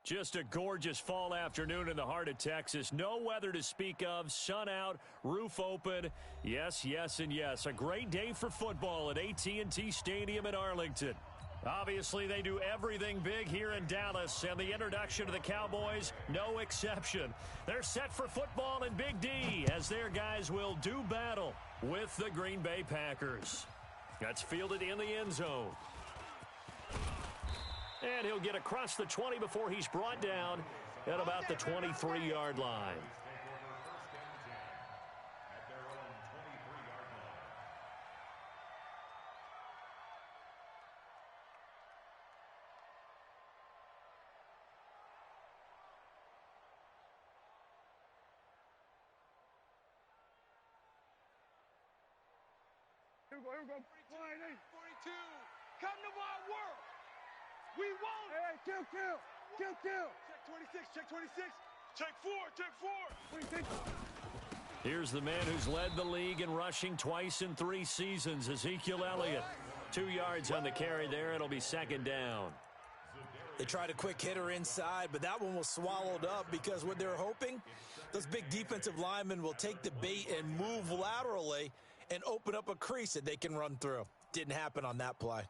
Just a gorgeous fall afternoon in the heart of Texas. No weather to speak of. Sun out, roof open. Yes, yes, and yes. A great day for football at AT&T Stadium in Arlington. Obviously, they do everything big here in Dallas, and the introduction to the Cowboys, no exception. They're set for football in Big D as their guys will do battle with the Green Bay Packers. That's fielded in the end zone. And he'll get across the 20 before he's brought down at about the 23-yard line. Here we go. 42. Come to our world. We won't. Hey, kill. Check 26. Check 4. Here's the man who's led the league in rushing twice in 3 seasons, Ezekiel Elliott. 2 yards on the carry there. It'll be second down. They tried a quick hitter inside, but that one was swallowed up because what they're hoping, those big defensive linemen will take the bait and move laterally and open up a crease that they can run through. Didn't happen on that play.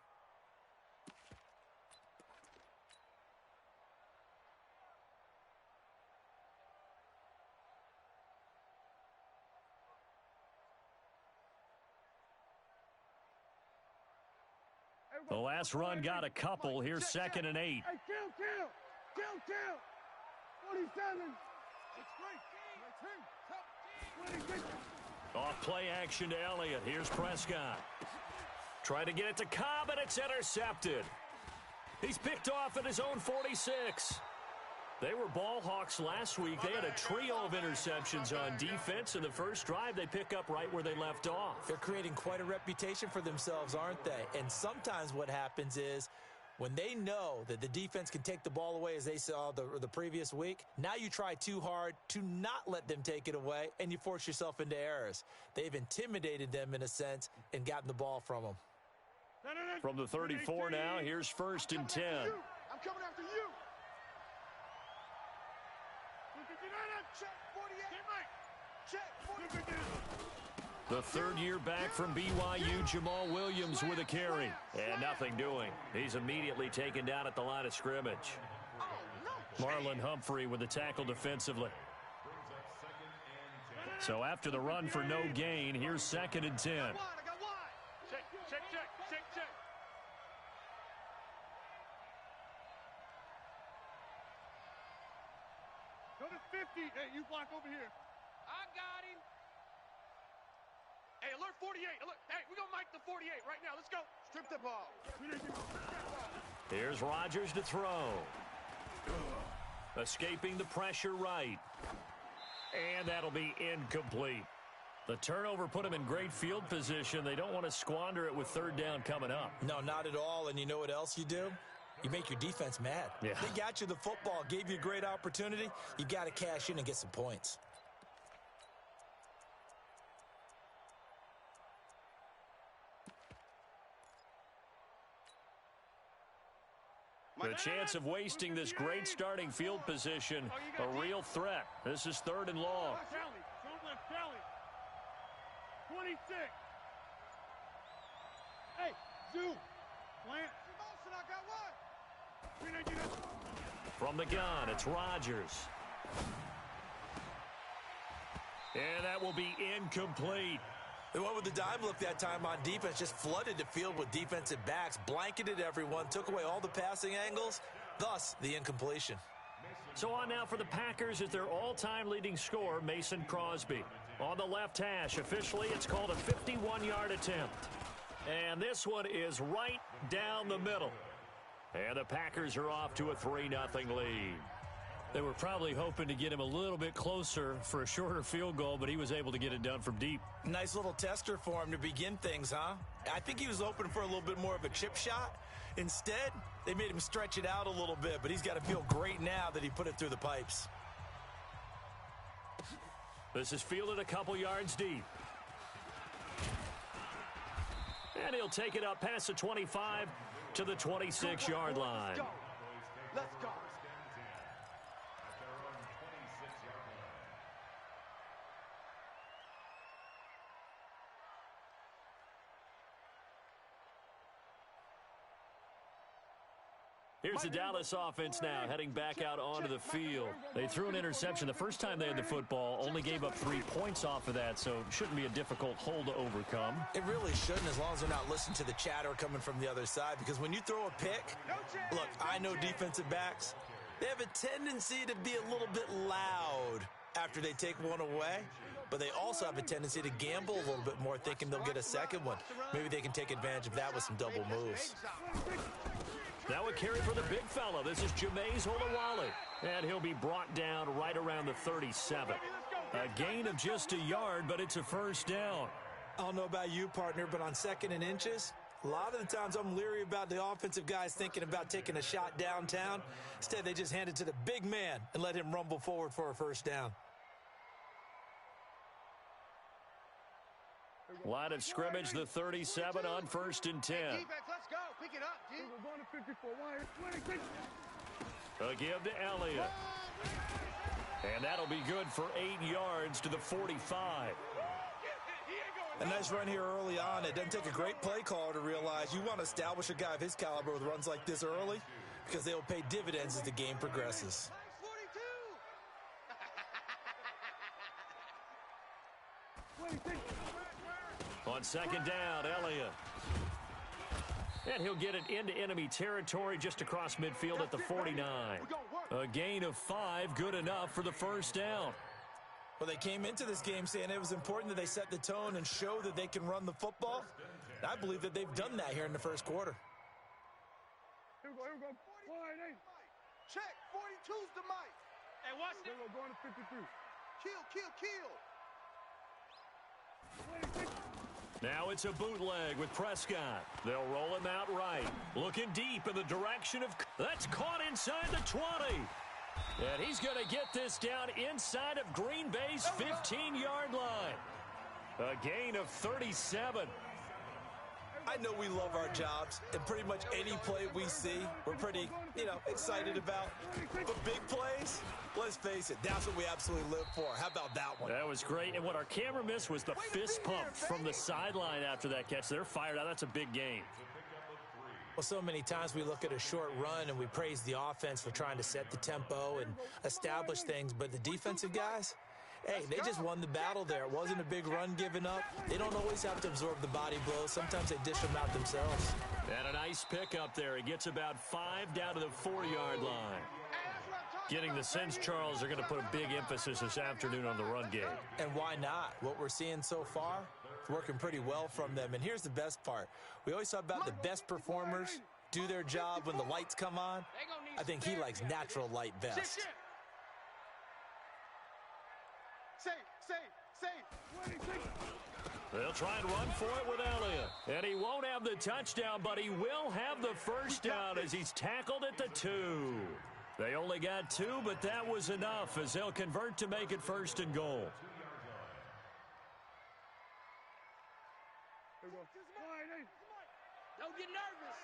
The last run got a couple. Here's 2nd and 8. Hey, kill. 47. Off play action to Elliott. Here's Prescott. Trying to get it to Cobb, and it's intercepted. He's picked off at his own 46. They were ball hawks last week. They had a trio of interceptions on defense. In the first drive, they pick up right where they left off. They're creating quite a reputation for themselves, aren't they? And sometimes what happens is when they know that the defense can take the ball away, as they saw the previous week, now you try too hard to not let them take it away, and you force yourself into errors. They've intimidated them in a sense and gotten the ball from them. From the 34 now, here's 1st and 10. I'm coming after you. Check 48. The third-year back from BYU, Jamal Williams with a carry. And nothing doing. He's immediately taken down at the line of scrimmage. Marlon Humphrey with the tackle defensively. So after the run for no gain, here's 2nd and 10. Check. Go to 50. Hey, you block over here. I got him. Hey, alert 48. Hey, we're going to mic the 48 right now. Let's go. Strip the ball. Here's Rodgers to throw. Escaping the pressure right. And that'll be incomplete. The turnover put him in great field position. They don't want to squander it with 3rd down coming up. No, not at all. And you know what else you do? You make your defense mad. Yeah. They got you the football, gave you a great opportunity. You got to cash in and get some points. The chance of wasting this great starting field position, a real threat. This is 3rd and long. 26. Hey, Zoo. Plant. From the gun, it's Rodgers. And that will be incomplete. They went with the dime look that time on defense, just flooded the field with defensive backs, blanketed everyone, took away all the passing angles, thus the incompletion. So on now for the Packers is their all-time leading scorer, Mason Crosby. On the left hash, officially it's called a 51-yard attempt. And this one is right down the middle. And the Packers are off to a 3-0 lead. They were probably hoping to get him a little bit closer for a shorter field goal, but he was able to get it done from deep. Nice little tester for him to begin things, huh? I think he was hoping for a little bit more of a chip shot. Instead, they made him stretch it out a little bit, but he's got to feel great now that he put it through the pipes. This is fielded a couple yards deep. And he'll take it up past the 25 to the 26-yard line. Let's go. Here's the Dallas offense now heading back out onto the field. They threw an interception the first time they had the football, only gave up 3 points off of that, so it shouldn't be a difficult hole to overcome. It really shouldn't, as long as they're not listening to the chatter coming from the other side, because when you throw a pick, look, I know defensive backs, they have a tendency to be a little bit loud after they take one away, but they also have a tendency to gamble a little bit more, thinking they'll get a second one. Maybe they can take advantage of that with some double moves. Now a carry for the big fella. This is Jameis Olawale, and he'll be brought down right around the 37. A gain of just a yard, but it's a first down. I don't know about you, partner, but on 2nd and inches, a lot of the times I'm leery about the offensive guys thinking about taking a shot downtown. Instead, they just hand it to the big man and let him rumble forward for a first down. Line of scrimmage, the 37 on 1st and 10. Let's go. Pick it up, dude. We're going to 54. A give to Elliott. And that'll be good for 8 yards to the 45. A nice run here early on. It doesn't take a great play caller to realize you want to establish a guy of his caliber with runs like this early, because they will pay dividends as the game progresses. On 2nd down, Elliott. And he'll get it into enemy territory just across midfield at the 49. A gain of 5, good enough for the first down. Well, they came into this game saying it was important that they set the tone and show that they can run the football. And I believe that they've done that here in the first quarter. Here we go. Check. 42's the mic. Hey, watch it. We're going to 53. Kill. Now it's a bootleg with Prescott. They'll roll him out right. Looking deep in the direction of... That's caught inside the 20. And he's going to get this down inside of Green Bay's 15-yard line. A gain of 37. I know we love our jobs, and pretty much any play we see, we're pretty, excited about. But big plays, let's face it, that's what we absolutely live for. How about that one? That was great, and what our camera missed was the fist pump from the sideline after that catch. They're fired out. That's a big gain. Well, so many times we look at a short run and we praise the offense for trying to set the tempo and establish things, but the defensive guys, hey, they just won the battle there. It wasn't a big run given up. They don't always have to absorb the body blows. Sometimes they dish them out themselves. And a nice pickup there. He gets about 5 down to the 4-yard line. Getting the sense, Charles, they're going to put a big emphasis this afternoon on the run game. And why not? What we're seeing so far, it's working pretty well from them. And here's the best part. We always talk about the best performers do their job when the lights come on. I think he likes natural light best. They'll try and run for it with Elliott. And he won't have the touchdown, but he will have the first down as he's tackled at the 2. They only got 2, but that was enough as they'll convert to make it 1st and goal. Don't get nervous.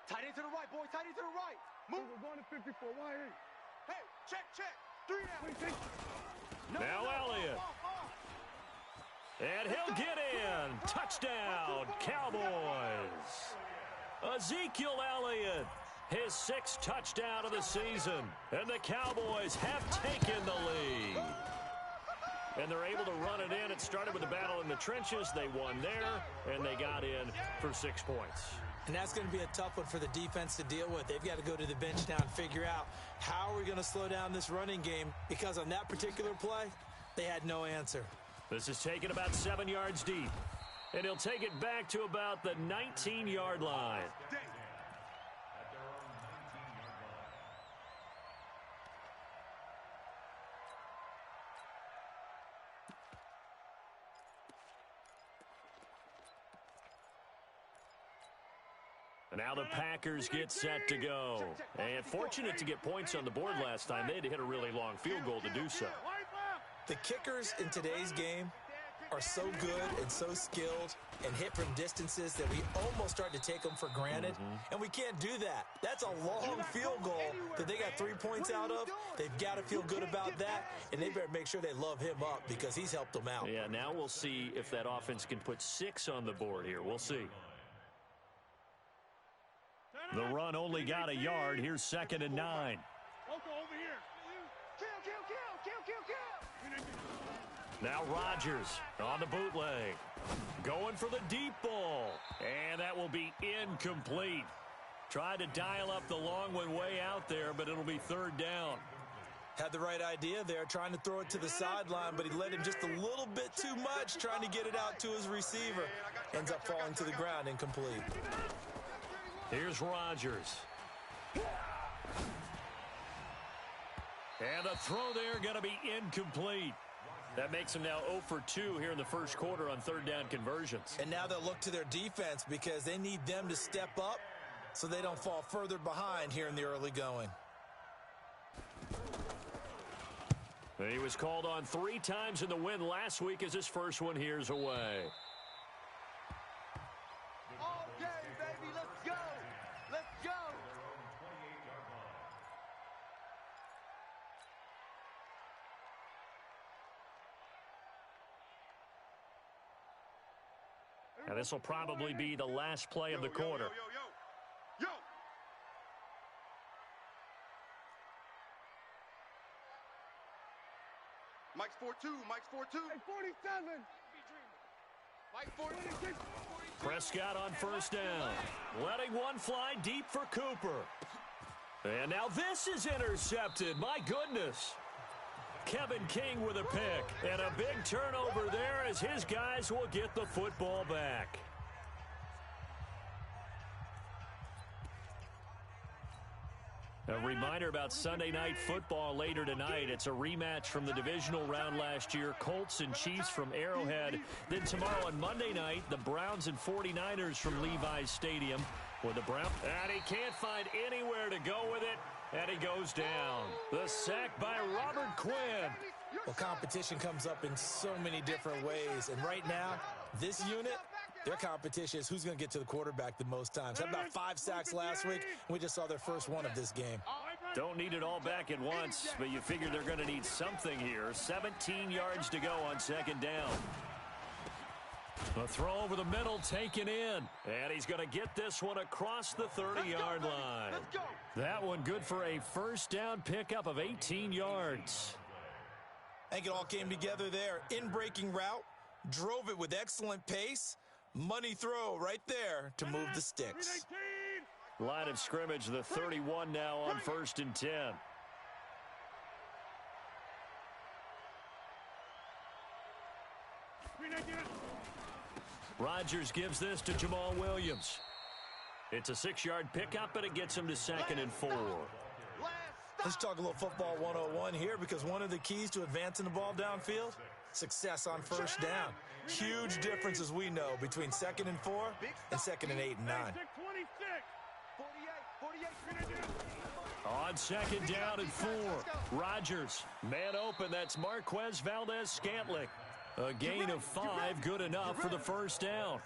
Tight end to the right, boy. Tight end to the right. Move. We're going to 54. Why ain't? Hey, check. 3 now. Now Elliott. And he'll get in. Touchdown, Cowboys. Ezekiel Elliott, his 6th touchdown of the season. And the Cowboys have taken the lead. And they're able to run it in. It started with a battle in the trenches. They won there, and they got in for 6 points. And that's going to be a tough one for the defense to deal with. They've got to go to the bench now and figure out how are we going to slow down this running game, because on that particular play, they had no answer. This is taken about 7 yards deep, and he'll take it back to about the 19-yard line. And now the Packers get set to go. And fortunate to get points on the board last time. They had to hit a really long field goal to do so. The kickers in today's game are so good and so skilled and hit from distances that we almost start to take them for granted. And we can't do that. That's a long field goal that they got 3 points out of. They've got to feel good about that, and they better make sure they love him up because he's helped them out. Yeah, now we'll see if that offense can put 6 on the board here. We'll see. The run only got a yard. Here's 2nd and 9. Over here. Kill. Now Rodgers on the bootleg. Going for the deep ball. And that will be incomplete. Tried to dial up the long one way out there, but it'll be 3rd down. Had the right idea there, trying to throw it to the sideline, but he led him just a little bit too much, trying to get it out to his receiver. Ends up falling to the ground, incomplete. Here's Rodgers. And the throw there going to be incomplete. That makes him now 0 for 2 here in the first quarter on 3rd down conversions. And now they'll look to their defense because they need them to step up so they don't fall further behind here in the early going. He was called on 3 times in the win last week as his first one here's away. All day, baby. Let's go. Let's go. And this will probably be the last play of the quarter. Yo. Mike's 4-2. Mike's 4-2. Hey, 47. Mike 46. Prescott on 1st down. Letting one fly deep for Cooper. And now this is intercepted. My goodness. Kevin King with a pick. And a big turnover there as his guys will get the football back. A reminder about Sunday Night Football later tonight. It's a rematch from the divisional round last year. Colts and Chiefs from Arrowhead. Then tomorrow on Monday night, the Browns and 49ers from Levi's Stadium. With the Browns. And he can't find anywhere to go with it. And he goes down. The sack by Robert Quinn. Well, competition comes up in so many different ways. And right now, this unit, their competition is who's going to get to the quarterback the most times. Had about 5 sacks last week. We just saw their first one of this game. Don't need it all back at once, but you figure they're going to need something here. 17 yards to go on 2nd down. A throw over the middle taken in. And he's going to get this one across the 30-yard line. That one good for a 1st down pickup of 18 yards. I think it all came together there. In-breaking route. Drove it with excellent pace. Money throw right there to move the sticks. Line of scrimmage, the 31 now on 1st and 10. Rodgers gives this to Jamal Williams. It's a 6-yard pickup, but it gets him to 2nd and 4. Let's talk a little football 101 here, because one of the keys to advancing the ball downfield, success on 1st down. Huge difference, as we know, between 2nd and 4 and 2nd and 8 and 9. On 2nd down and 4, Rodgers, man open, that's Marquez Valdez-Scantling. A gain of 5, good enough for the 1st down.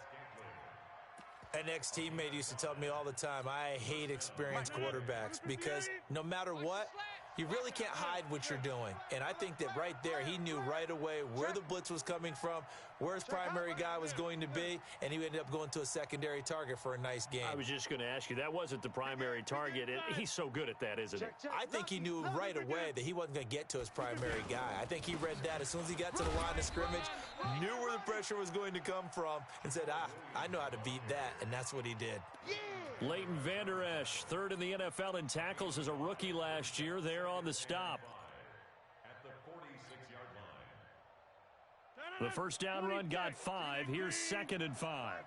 An ex-teammate used to tell me all the time, I hate experienced quarterbacks because no matter what, you really can't hide what you're doing. And I think that right there, he knew right away where the blitz was coming from, where his primary guy was going to be, and he ended up going to a secondary target for a nice game. I was just going to ask you, that wasn't the primary target. He's so good at that, isn't he? I think he knew right away that he wasn't going to get to his primary guy. I think he read that as soon as he got to the line of scrimmage, knew where the pressure was going to come from, and said, I know how to beat that, and that's what he did. Leighton Vander Esch, 3rd in the NFL in tackles as a rookie last year. There on the stop. The 1st down run got 5. Here's 2nd and 5.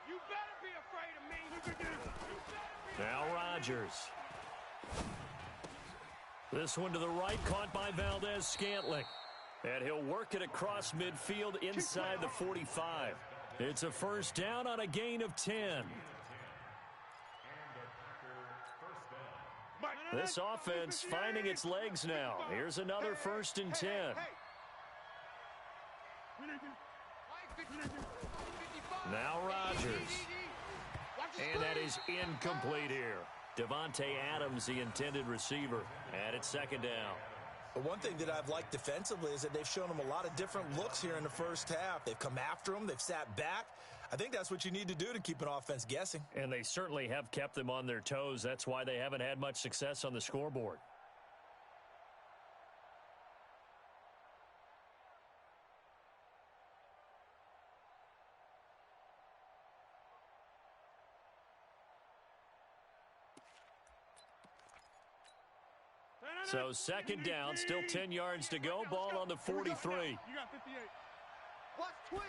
You better be afraid of me. Now Rodgers. This one to the right, caught by Valdez-Scantling. And he'll work it across midfield inside the 45. It's a 1st down on a gain of 10. This offense finding its legs now. Here's another 1st and 10. Now Rodgers. And that is incomplete here. Devontae Adams, the intended receiver. And it's 2nd down. But one thing that I've liked defensively is that they've shown him a lot of different looks here in the 1st half. They've come after him. They've sat back. I think that's what you need to do to keep an offense guessing. And they certainly have kept them on their toes. That's why they haven't had much success on the scoreboard. So second down, still 10 yards to go. Ball on the 43. You got 58. Watch twist.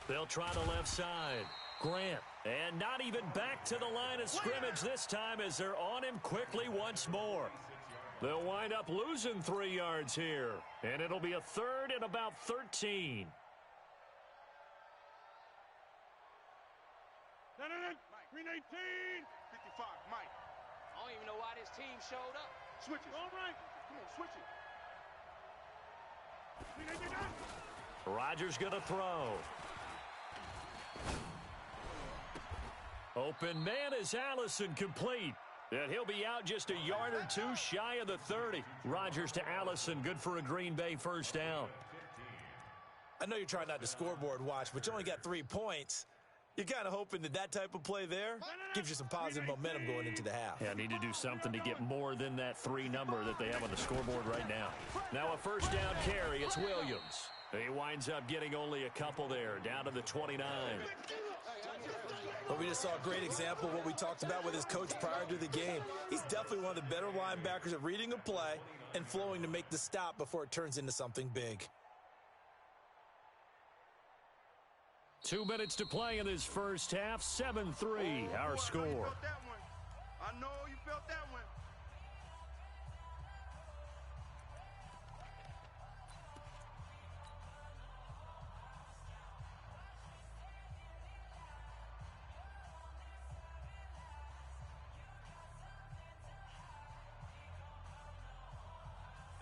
They'll try the left side. Grant. And not even back to the line of scrimmage this time as they're on him quickly once more. They'll wind up losing 3 yards here. And it'll be a third and about 13. Green 18. 55, Mike. I don't even know why this team showed up. Switch it. All right. Come on, switch it. Rodgers going to throw. Open man is Allison, complete. And he'll be out just a yard or two shy of the 30. Rodgers to Allison, good for a Green Bay first down. I know you're trying not to scoreboard watch, but you only got 3 points. You're kind of hoping that type of play there gives you some positive momentum going into the half. Yeah, need to do something to get more than that 3 number that they have on the scoreboard right now. Now a first down carry. It's Williams. He winds up getting only a couple there, down to the 29. But we just saw a great example of what we talked about with his coach prior to the game. He's definitely one of the better linebackers at reading a play and flowing to make the stop before it turns into something big. 2 minutes to play in this first half. 7-3, our score. I know you felt that one.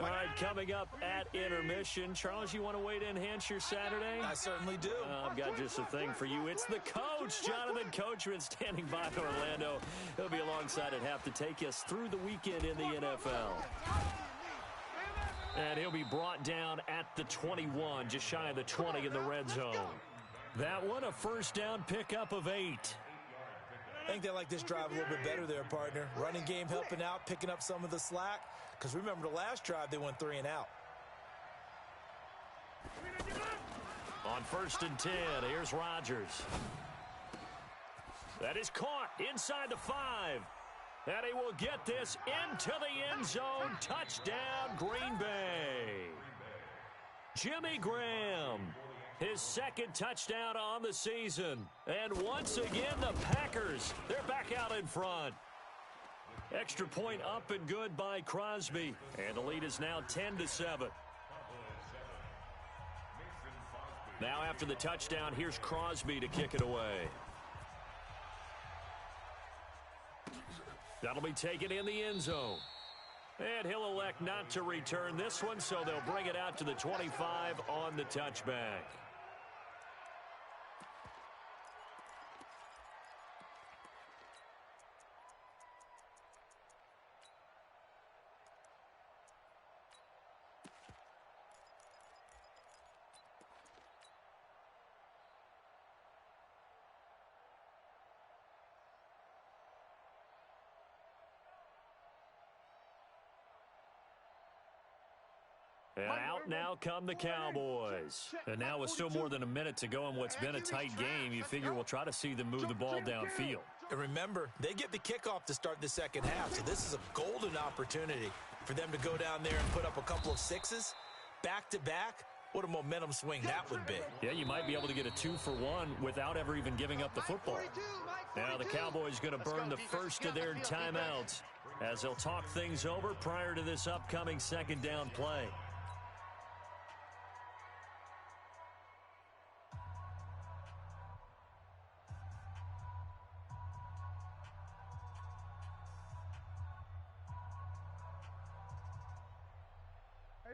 All right, coming up at intermission. Charles, you want to wait to enhance your Saturday? I certainly do. I've got just a thing for you. It's the coach, Jonathan Coachman, standing by Orlando. He'll be alongside at half to take us through the weekend in the NFL. And he'll be brought down at the 21, just shy of the 20 in the red zone. That one, a first down pickup of 8. I think they like this drive a little bit better there, partner. Running game helping out, picking up some of the slack. Because remember, the last drive, they went 3 and out. On 1st and 10, here's Rodgers. That is caught inside the 5. And he will get this into the end zone. Touchdown, Green Bay. Jimmy Graham, his second touchdown on the season. And once again, the Packers, they're back out in front. Extra point up and good by Crosby. And the lead is now 10-7. Now after the touchdown, here's Crosby to kick it away. That'll be taken in the end zone. And he'll elect not to return this one, so they'll bring it out to the 25 on the touchback. And out now come the Cowboys. And now with still more than a minute to go in what's been a tight game, you figure we'll try to see them move the ball downfield. And remember, they get the kickoff to start the second half, so this is a golden opportunity for them to go down there and put up a couple of 6s back-to-back. What a momentum swing that would be. Yeah, you might be able to get a 2-for-1 without ever even giving up the football. Now the Cowboys going to burn the first of their timeouts as they'll talk things over prior to this upcoming second down play.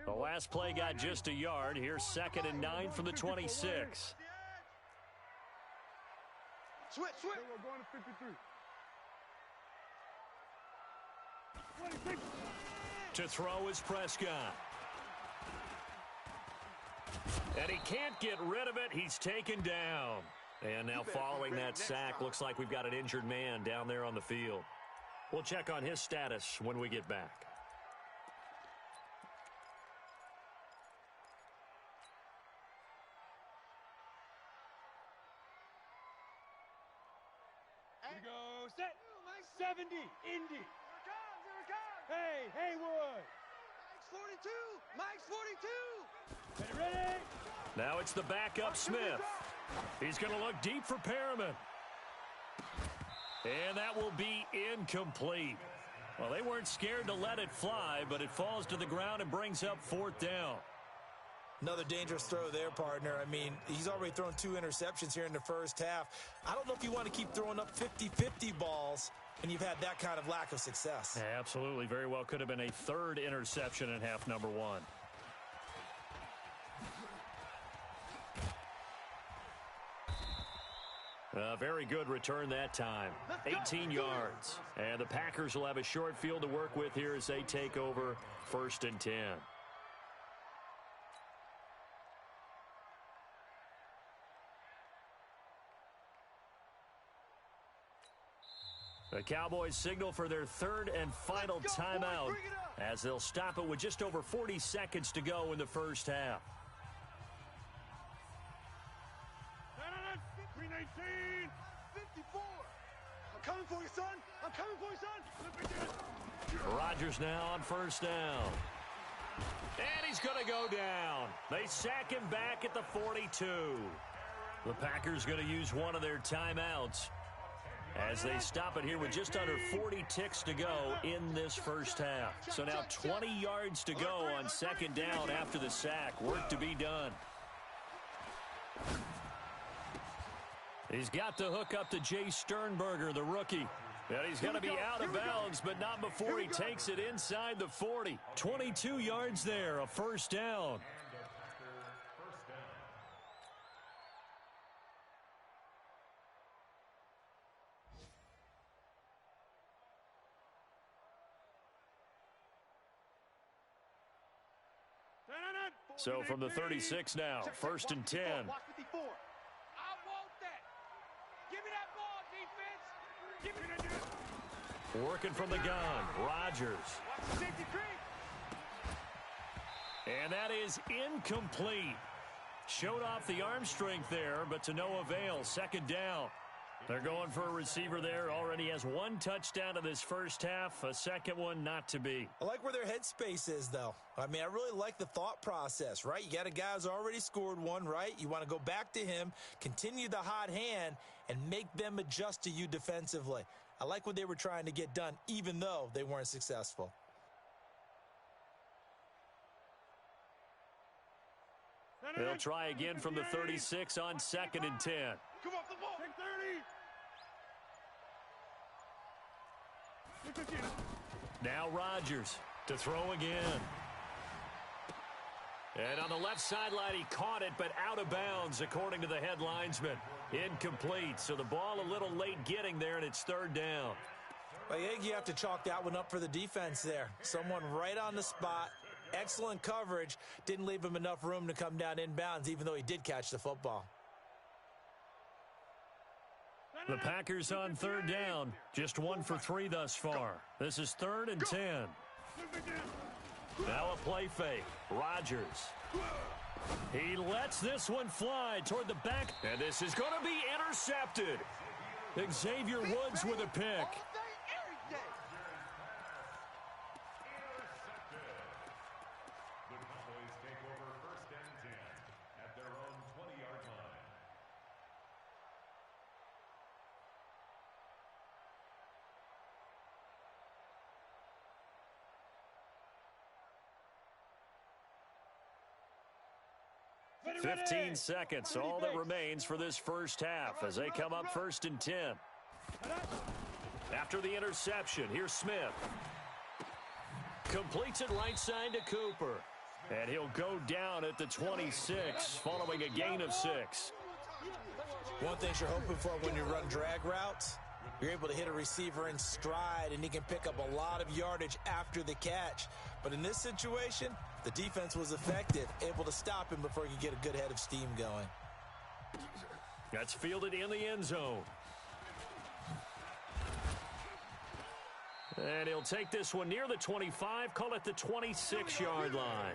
The last play got just a yard. Here's 2nd and 9 from the 26. Switch. We're going to 53. To throw is Prescott. And he can't get rid of it. He's taken down. And now following that sack, looks like we've got an injured man down there on the field. We'll check on his status when we get back. Here we go, set. 70, Indy. Here it comes, here it comes. Hey, Haywood. Mike's 42. Ready? Now it's the backup Smith. He's going to look deep for Perriman. And that will be incomplete. Well, they weren't scared to let it fly, but it falls to the ground and brings up 4th down. Another dangerous throw there, partner. I mean, he's already thrown 2 interceptions here in the first half. I don't know if you want to keep throwing up 50-50 balls and you've had that kind of lack of success. Yeah, absolutely. Very well could have been a 3rd interception in half number 1. A very good return that time. 18 yards. And the Packers will have a short field to work with here as they take over 1st and 10. The Cowboys signal for their 3rd and final timeout as they'll stop it with just over 40 seconds to go in the first half. 319, 54. I'm coming for you, son. I'm coming for you, son. Rodgers now on 1st down. And he's going to go down. They sack him back at the 42. The Packers going to use one of their timeouts as they stop it here with just under 40 ticks to go in this first half. So now 20 yards to go on 2nd down after the sack. Work to be done. He's got the hook up to Jay Sternberger, the rookie. And he's going to be out of bounds, but not before he takes it inside the 40. 22 yards there, a 1st down. So from the 36 now, 1st and 10. I want that. Give me that ball, defense. Give me that. Working from the gun, Rodgers. And that is incomplete. Showed off the arm strength there, but to no avail. 2nd down. They're going for a receiver there. Already has 1 touchdown in this first half. A 2nd one not to be. I like where their headspace is, though. I mean, I really like the thought process, right? You got a guy who's already scored 1, right? You want to go back to him, continue the hot hand, and make them adjust to you defensively. I like what they were trying to get done, even though they weren't successful. They'll try again from the 36 on 2nd and 10. Come off the ball. 30. Now Rodgers to throw again. And on the left sideline, he caught it, but out of bounds, according to the head linesman. Incomplete, so the ball a little late getting there, and it's 3rd down. I think you have to chalk that one up for the defense there. Someone right on the spot. Excellent coverage. Didn't leave him enough room to come down inbounds, even though he did catch the football. The Packers on 3rd down. Just 1 for 3 thus far. This is 3rd and 10. Now a play fake. Rodgers. He lets this one fly toward the back. And this is going to be intercepted. Xavier Woods with a pick. Ready, 15 seconds, all that remains for this first half as they come up 1st and 10. After the interception, here's Smith. Completes it right side to Cooper. And he'll go down at the 26 following a gain of 6. One thing you're hoping for when you run drag routes, You're able to hit a receiver in stride, and he can pick up a lot of yardage after the catch. But in this situation, the defense was effective, able to stop him before he could get a good head of steam going. That's fielded in the end zone. And he'll take this one near the 25, call it the 26-yard line.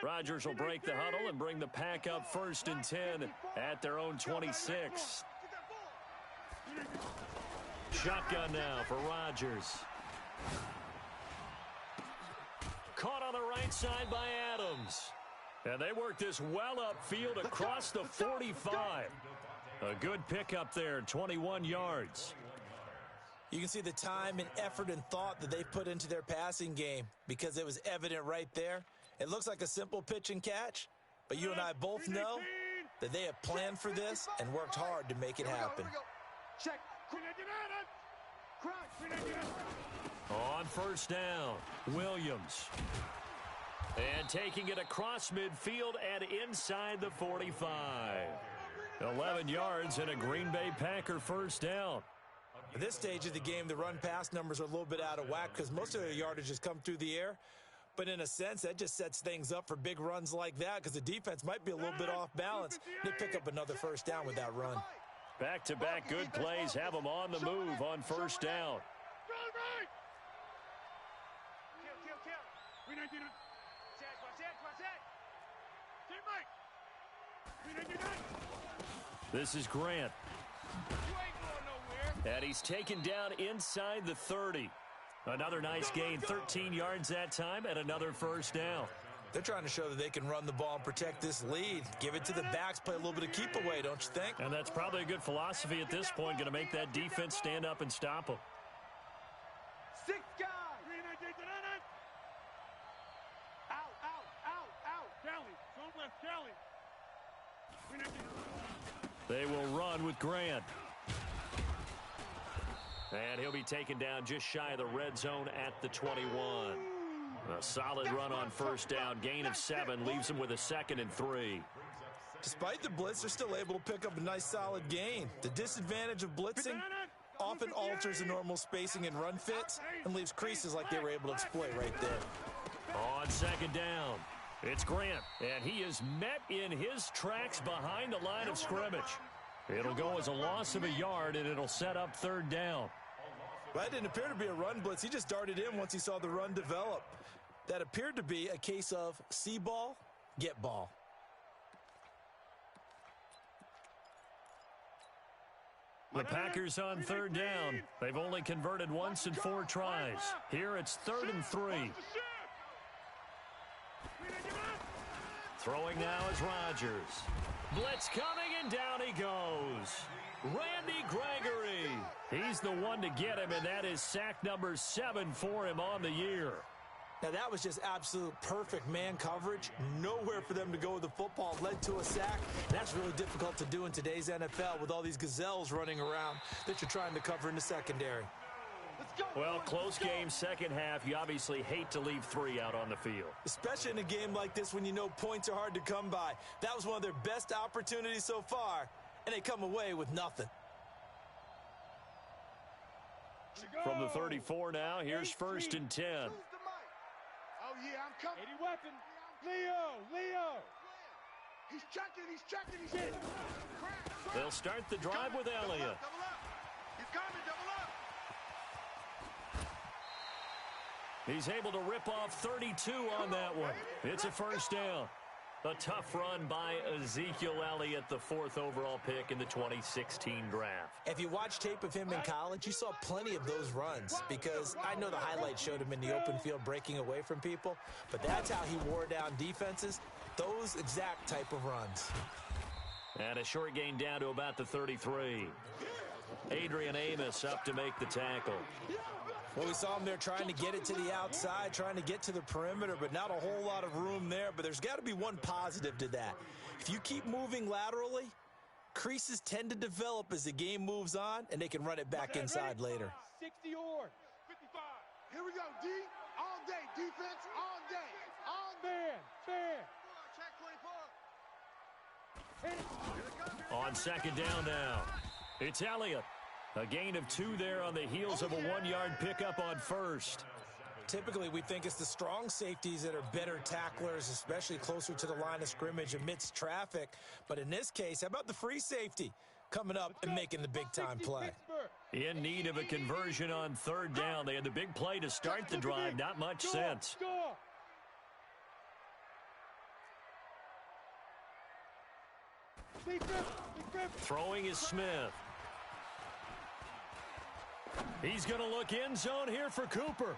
Rodgers will break the huddle and bring the pack up 1st and 10 at their own 26. Shotgun now for Rodgers. Caught on the right side by Adams. And they work this well upfield across the 45. A good pickup there, 21 yards. You can see the time and effort and thought that they put into their passing game because it was evident right there. It looks like a simple pitch and catch, but you and I both know that they have planned for this and worked hard to make it happen. Check. On 1st down, Williams. And taking it across midfield and inside the 45. 11 yards and a Green Bay Packer 1st down. At this stage of the game, the run-pass numbers are a little bit out of whack because most of their yardage has come through the air. But in a sense, that just sets things up for big runs like that because the defense might be a little bit off balance. They pick up another 1st down with that run. Back-to-back good plays have them on the move on 1st down. This is Grant. And he's taken down inside the 30. Another nice gain, 13 yards that time, and another 1st down. They're trying to show that they can run the ball and protect this lead. Give it to the backs, play a little bit of keep away, don't you think? And that's probably a good philosophy at this point, going to make that defense stand up and stop them. 6 guys. Out. Kelly. Zone left, Kelly. They will run with Grant. And he'll be taken down just shy of the red zone at the 21. A solid run on 1st down. Gain of 7 leaves him with a 2nd and 3. Despite the blitz, they're still able to pick up a nice solid gain. The disadvantage of blitzing often alters the normal spacing and run fits and leaves creases like they were able to exploit right there. On 2nd down, it's Grant. And he is met in his tracks behind the line of scrimmage. It'll go as a loss of a yard, and it'll set up 3rd down. That didn't appear to be a run blitz. He just darted in once he saw the run develop. That appeared to be a case of see ball, get ball. The Packers on 3rd down. They've only converted once in 4 tries. Here it's 3rd and 3. Throwing now is Rodgers. Blitz coming, and down he goes. Randy Gregory. He's the one to get him, and that is sack number 7 for him on the year. Now, that was just absolute perfect man coverage. Nowhere for them to go with the football. Led to a sack. That's really difficult to do in today's NFL with all these gazelles running around that you're trying to cover in the secondary. Well, close game, second half. You obviously hate to leave 3 out on the field. Especially in a game like this when you know points are hard to come by. That was one of their best opportunities so far, and they come away with nothing. From the 34 now, here's 1st and 10. Oh, yeah, I'm coming. 80 weapon. Leo. He's checking. They'll start the drive with Elliott. Double up. He's coming, double up. He's able to rip off 32 on that one. It's a 1st down. A tough run by Ezekiel Elliott, the 4th overall pick in the 2016 draft. If you watch tape of him in college, you saw plenty of those runs because I know the highlights showed him in the open field breaking away from people, but that's how he wore down defenses, those exact type of runs. And a short gain down to about the 33. Adrian Amos up to make the tackle. Well, we saw him there trying to get it to the outside, trying to get to the perimeter, but not a whole lot of room there. But there's got to be one positive to that. If you keep moving laterally, creases tend to develop as the game moves on, and they can run it back inside later. 60 or 55. Here we go, D. All day. Defense all day. All day. Fan. Check 24. Hit it. On second down now, it's Elliott. A gain of 2 there on the heels of a 1-yard pickup on first. Typically, we think it's the strong safeties that are better tacklers, especially closer to the line of scrimmage amidst traffic. But in this case, how about the free safety coming up and making the big-time play? In need of a conversion on third down. They had the big play to start the drive. Not much sense. Throwing is Smith. He's going to look end zone here for Cooper.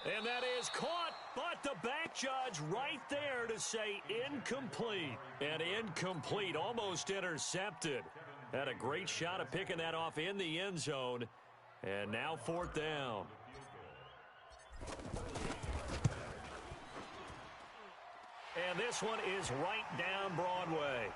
And that is caught, but the back judge right there to say incomplete. And incomplete, almost intercepted. Had a great shot of picking that off in the end zone. And now fourth down. And this one is right down Broadway.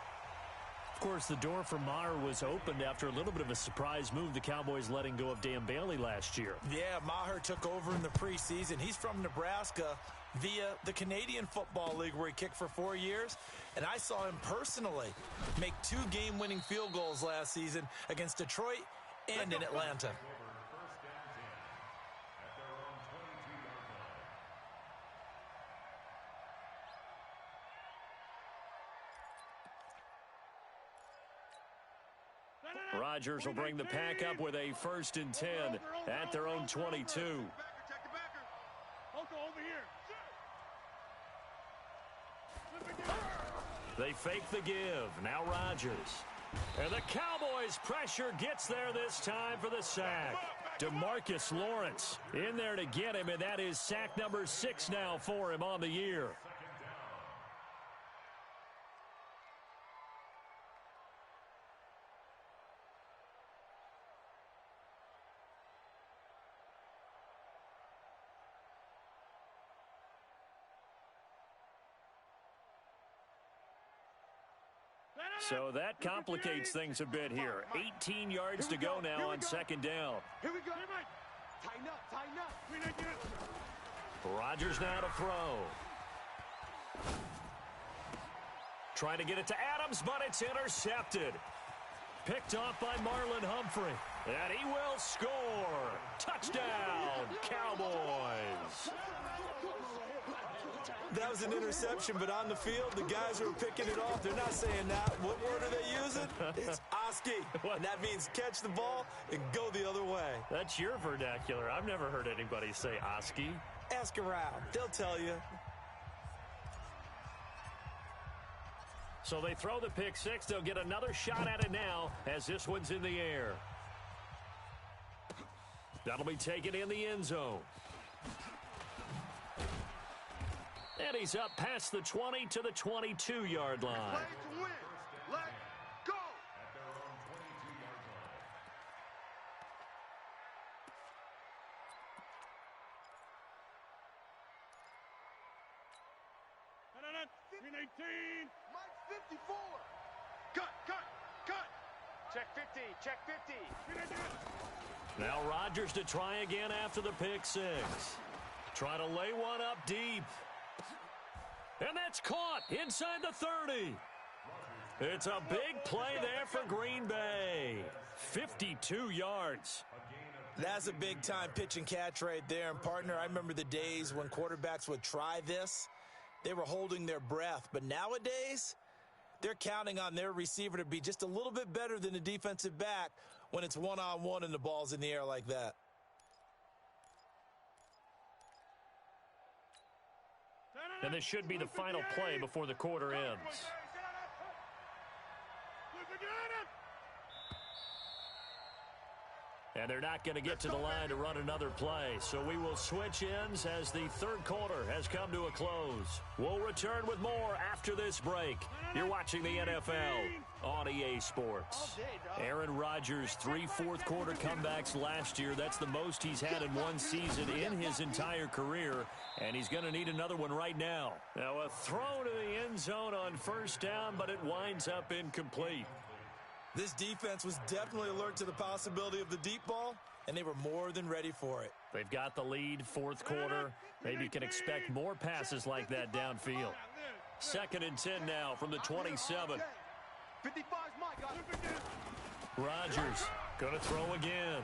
Of course, the door for Maher was opened after a little bit of a surprise move, the Cowboys letting go of Dan Bailey last year. Yeah, Maher took over in the preseason. He's from Nebraska via the Canadian Football League, where he kicked for 4 years. And I saw him personally make 2 game-winning field goals last season against Detroit and in Atlanta. Rodgers will bring the pack up with a 1st and 10 at their own 22. Check the backer. Over here. They fake the give. Now Rodgers. And the Cowboys' pressure gets there this time for the sack. DeMarcus Lawrence in there to get him, and that is sack number 6 now for him on the year. So that complicates things a bit here. 18 yards to go now on second down. Here we go. Tighten up. Rodgers now to throw. Trying to get it to Adams, but it's intercepted. Picked off by Marlon Humphrey. And he will score. Touchdown, Cowboys. That was an interception, but on the field, the guys who are picking it off, they're not saying that. What word are they using? It's Oski. And that means catch the ball and go the other way. That's your vernacular. I've never heard anybody say Oski. Ask around. They'll tell you. So they throw the pick six. They'll get another shot at it now as this one's in the air. That'll be taken in the end zone. And he's up past the 20 to the 22-yard line. Play to win. Let go. Mike 54. Cut. Check 50. Check 50. Now Rodgers to try again after the pick six. Try to lay one up deep. And that's caught inside the 30. It's a big play there for Green Bay. 52 yards. That's a big-time pitch and catch right there. And, partner, I remember the days when quarterbacks would try this. They were holding their breath. But nowadays, they're counting on their receiver to be just a little bit better than the defensive back when it's one-on-one and the ball's in the air like that. And this should be the final play before the quarter ends. And they're not going to get to the line to run another play. So we will switch ends as the third quarter has come to a close. We'll return with more after this break. You're watching the NFL on EA Sports. Aaron Rodgers, 3 fourth-quarter comebacks last year. That's the most he's had in one season in his entire career. And he's going to need another one right now. Now a throw to the end zone on first down, but it winds up incomplete. This defense was definitely alert to the possibility of the deep ball, and they were more than ready for it. They've got the lead, fourth quarter. Maybe you can expect more passes like that downfield. 2nd and 10 now from the 27. 55's my guy. Rodgers going to throw again.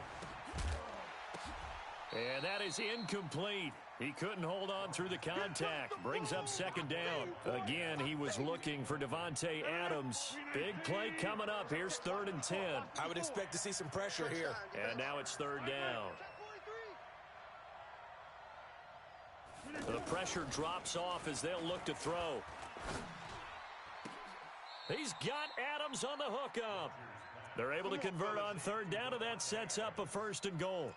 And that is incomplete. He couldn't hold on through the contact. Brings up 2nd down. Again, he was looking for Davante Adams. Big play coming up. Here's 3rd and 10. I would expect to see some pressure here. And now it's 3rd down. The pressure drops off as they'll look to throw. He's got Adams on the hookup. They're able to convert on 3rd down, and that sets up a 1st and goal.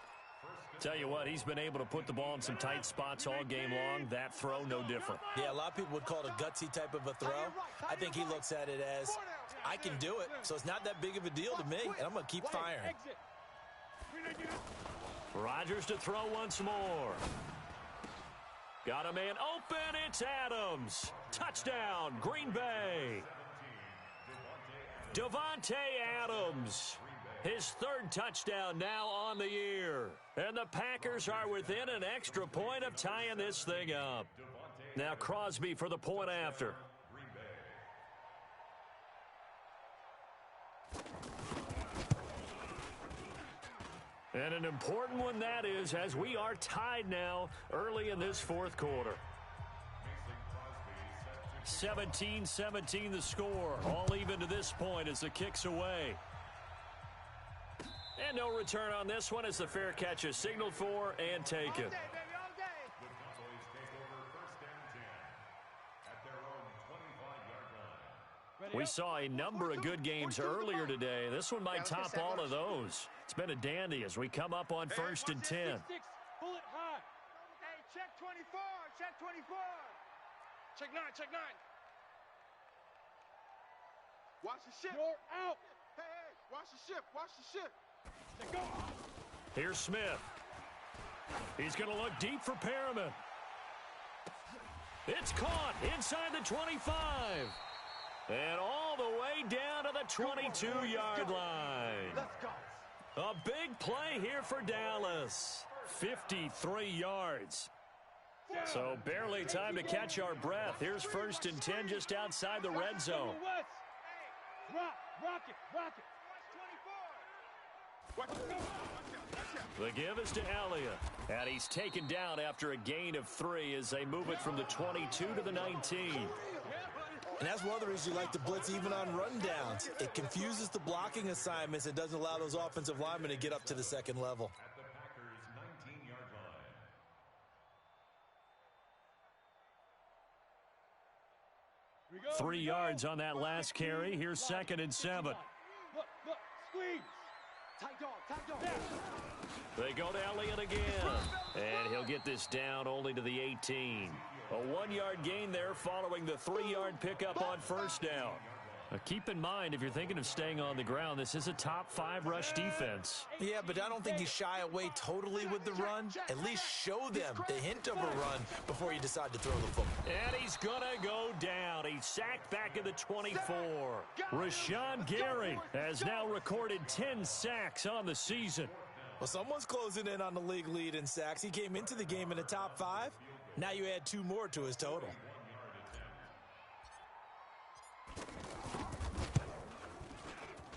Tell you what, he's been able to put the ball in some tight spots all game long. That throw, no different. Yeah, a lot of people would call it a gutsy type of a throw. I think he looks at it as, I can do it, so it's not that big of a deal to me, and I'm going to keep firing. Rodgers to throw once more. Got a man open. It's Adams. Touchdown, Green Bay. Davante Adams. His 3rd touchdown now on the year. And the Packers are within an extra point of tying this thing up. Now Crosby for the point after. And an important one that is, as we are tied now early in this 4th quarter. 17-17 the score. All even to this point as the kick's away. And no return on this one as the fair catch is signaled for and taken. We saw a number of good games earlier today. This one might top all of those. It's been a dandy as we come up on 1st and 10. Pull it high. Hey, check 24. Check 24. Check 9. Check 9. Watch the ship. You're out. Hey, watch the ship. Watch the ship. Go. Here's Smith. He's going to look deep for Perriman. It's caught inside the 25. And all the way down to the 22-yard line. Let's go. A big play here for Dallas. 53 yards. So barely time to catch our breath. Here's 1st and 10 just outside the red zone. Rock it. The give is to Elliott. And he's taken down after a gain of 3 as they move it from the 22 to the 19. And that's one of the reasons you like to blitz even on rundowns. It confuses the blocking assignments and doesn't allow those offensive linemen to get up to the 2nd level. 3 yards on that last carry. Here's 2nd and 7. Look, squeeze. Tight dog. They go to Elliott again. And he'll get this down only to the 18. A 1-yard gain there following the 3-yard pickup on 1st down. Now keep in mind, if you're thinking of staying on the ground, this is a top 5 rush defense. Yeah, but I don't think you shy away totally with the run. At least show them the hint of a run before you decide to throw the football. And he's going to go down. He's sacked back at the 24. Rashawn Gary has now recorded 10 sacks on the season. Well, someone's closing in on the league lead in sacks. He came into the game in the top 5. Now you add 2 more to his total.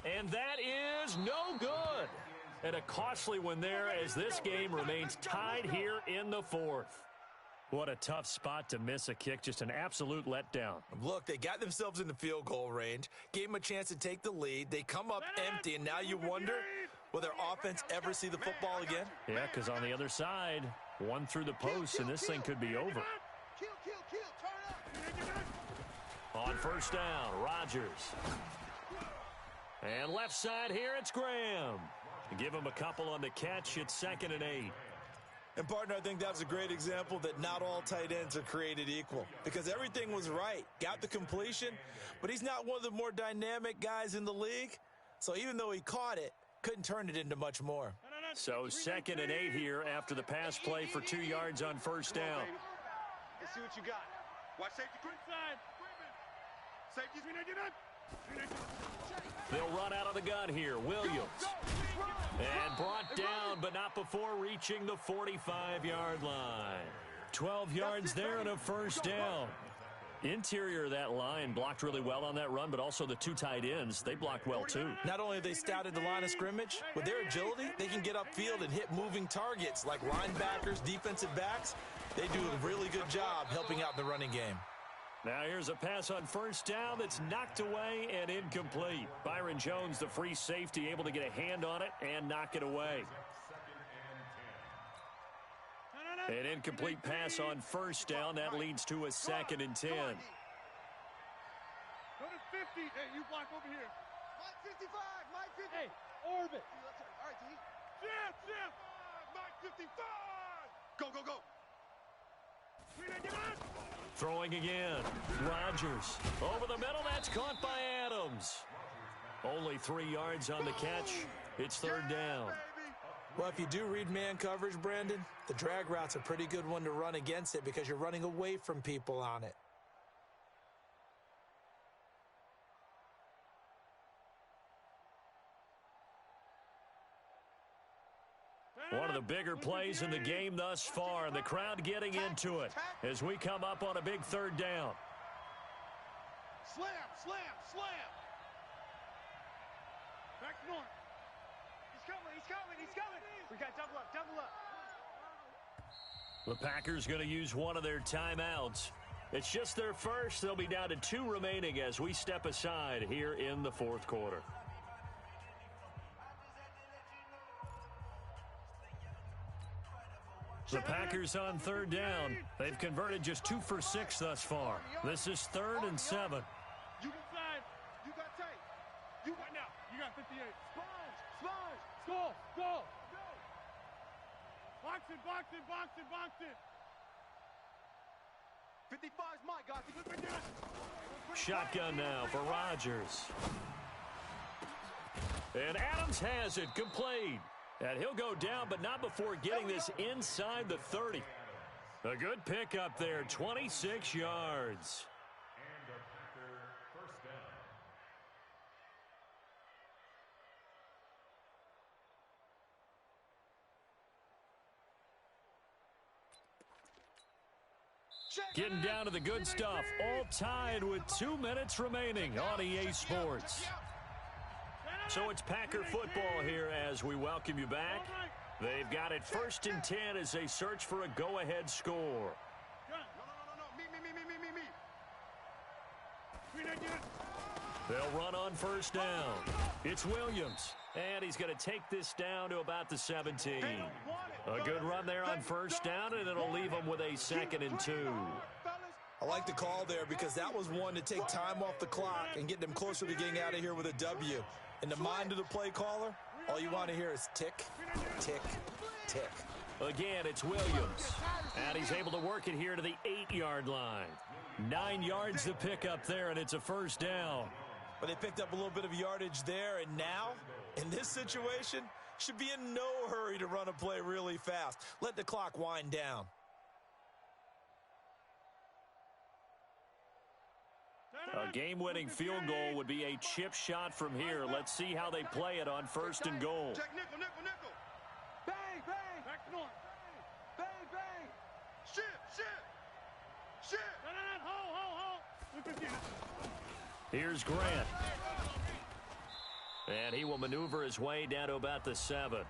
And that is no good. And a costly one there as this game remains tied here in the 4th. What a tough spot to miss a kick. Just an absolute letdown. Look, they got themselves in the field goal range, gave them a chance to take the lead. They come up empty, and now you wonder, will their offense ever see the football again? Yeah, because on the other side, one through the post, and this thing could be over. Kill, turn up. On 1st down, Rodgers. And left side here, it's Graham. Give him a couple on the catch. It's 2nd and 8. And, partner, I think that's a great example that not all tight ends are created equal because everything was right. Got the completion, but he's not one of the more dynamic guys in the league. So even though he caught it, couldn't turn it into much more. So 2nd and 8 here after the pass play for 2 yards on first down. Let's see what you got. Watch safety. Quick side. Safety's going to get up. They'll run out of the gun here. Williams. And brought down, but not before reaching the 45-yard line. 12 yards there and a first down. Interior of that line blocked really well on that run, but also the 2 tight ends, they blocked well too. Not only have they scouted the line of scrimmage, with their agility, they can get upfield and hit moving targets like linebackers, defensive backs. They do a really good job helping out in the running game. Now here's a pass on first down that's knocked away and incomplete. Byron Jones, the free safety, able to get a hand on it and knock it away. An incomplete pass on first down. That leads to a 2nd and 10. Go to 50. Hey, you block over here. Mike 55. Mike 50. Hey, orbit. All right, T. Jim. Mike 55. Go, go, go. Throwing again. Rodgers. Over the middle. That's caught by Adams. Only 3 yards on the catch. It's 3rd down. Well, if you do read man coverage, Brandon, the drag route's a pretty good one to run against it because you're running away from people on it. One of the bigger plays in the game thus far, and the crowd getting into it as we come up on a big 3rd down. Slam. Back north. He's coming. We got double up. The Packers going to use one of their timeouts. It's just their first. They'll be down to 2 remaining as we step aside here in the 4th quarter. The Packers on 3rd down. They've converted just 2 for 6 thus far. This is 3rd and 7. You inside. You got tight. You got now. You got 58. Sponge. Go. Box it. 55's my guy. Shotgun now for Rodgers. And Adams has it complete. And he'll go down, but not before getting this inside the 30. A good pickup there, 26 yards. And a Packer first down. Getting down to the good stuff. All tied with 2 minutes remaining on EA Sports. So it's Packer football here as we welcome you back. They've got it 1st and 10 as they search for a go-ahead score. Me. They'll run on first down. It's Williams, and he's going to take this down to about the 17. A good run there on first down, and it'll leave them with a 2nd and 2. I like the call there because that was one to take time off the clock and get them closer to getting out of here with a W. In the mind of the play caller, all you want to hear is tick, tick, tick. Again, it's Williams, and he's able to work it here to the 8-yard line. 9 yards to pick up there, and it's a first down. But they picked up a little bit of yardage there, and now, in this situation, should be in no hurry to run a play really fast. Let the clock wind down. A game-winning field goal would be a chip shot from here. Let's see how they play it on 1st and goal. Check nickel. Bang. Back north. Bang. Shit. Hold. Here's Grant. And he will maneuver his way down to about the 7.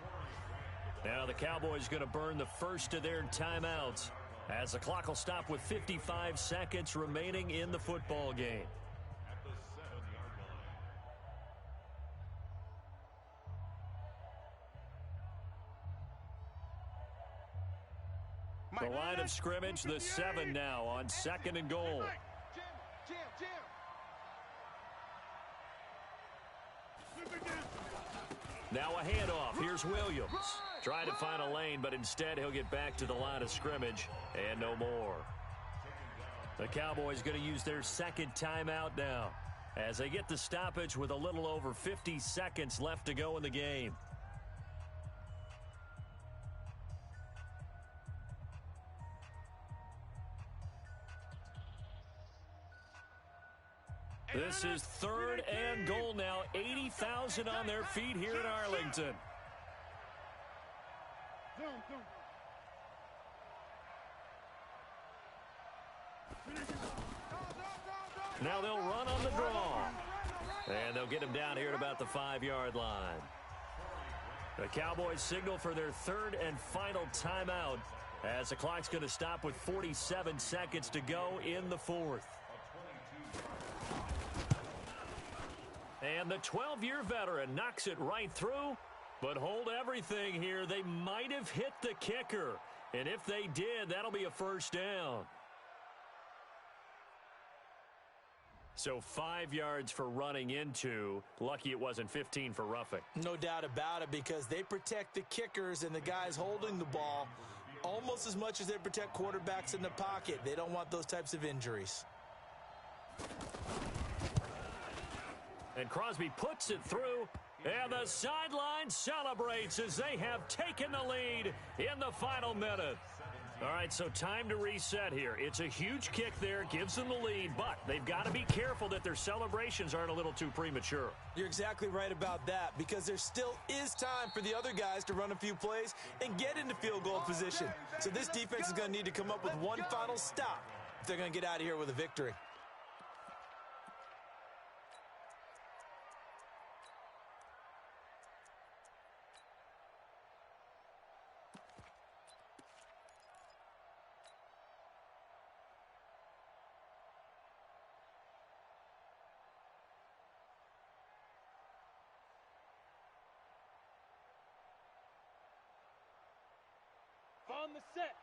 Now the Cowboys going to burn the first of their timeouts as the clock will stop with 55 seconds remaining in the football game. At the 7-yard line. The line of scrimmage, the 7 now on 2nd and goal. Now a handoff. Here's Williams. Trying to find a lane, but instead he'll get back to the line of scrimmage and no more. The Cowboys going to use their second timeout now as they get the stoppage with a little over 50 seconds left to go in the game. This is 3rd and goal now. 80,000 on their feet here in Arlington. Now they'll run on the draw. And they'll get him down here at about the 5-yard line. The Cowboys signal for their 3rd and final timeout as the clock's going to stop with 47 seconds to go in the 4th. And the 12-year veteran knocks it right through. But hold everything here. They might have hit the kicker. And if they did, that'll be a first down. So 5 yards for running into. Lucky it wasn't 15 for roughing. No doubt about it, because they protect the kickers and the guys holding the ball almost as much as they protect quarterbacks in the pocket. They don't want those types of injuries. And Crosby puts it through. And the sideline celebrates as they have taken the lead in the final minute. All right, so time to reset here. It's a huge kick there, gives them the lead, but they've got to be careful that their celebrations aren't a little too premature. You're exactly right about that, because there still is time for the other guys to run a few plays and get into field goal position. So this defense is going to need to come up with one final stop if they're going to get out of here with a victory. On the set.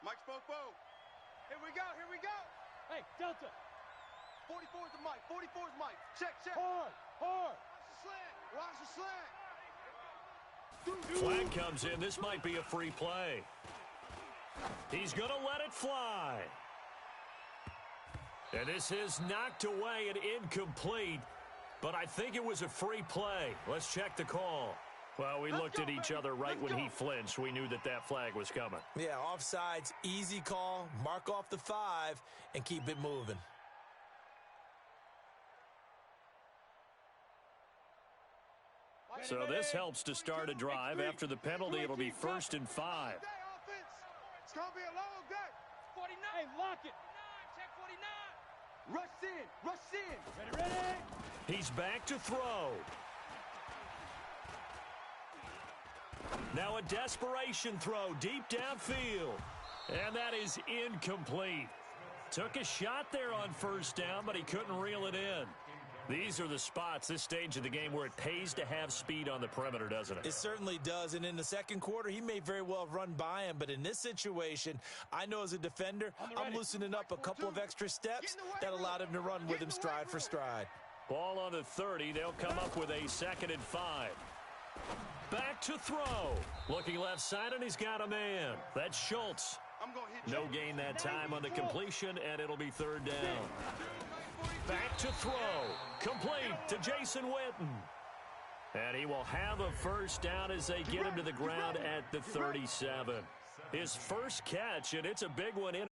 Mike Spopo. Here we go, here we go. Hey, Delta. 44 is the Mike. 44 is Mike. Check, check. Hard, hard. Watch the slant. Flag comes in. This might be a free play. He's going to let it fly. And this is knocked away and incomplete, but I think it was a free play. Let's check the call. Well, we looked at each other right when he flinched. We knew that that flag was coming. Yeah, offsides, easy call. Mark off the 5 and keep it moving. So this helps to start a drive. After the penalty, it'll be 1st and 5. It's going to be a long day. 49. Hey, lock it. Check 49. Rush in. Rush in. Ready, ready. He's back to throw. Now a desperation throw deep downfield. And that is incomplete. Took a shot there on 1st down, but he couldn't reel it in. These are the spots, this stage of the game, where it pays to have speed on the perimeter, doesn't it? It certainly does. And in the second quarter, he may very well have run by him. But in this situation, I know as a defender, I'm loosening up a couple of extra steps that allowed him to run with him stride for stride. Ball on the 30. They'll come up with a 2nd and 5. Back to throw. Looking left side, and he's got a man. That's Schultz. No gain that time on the completion, and it'll be 3rd down. Back to throw. Complete to Jason Witten. And he will have a 1st down as they get him to the ground at the 37. His first catch, and it's a big one in.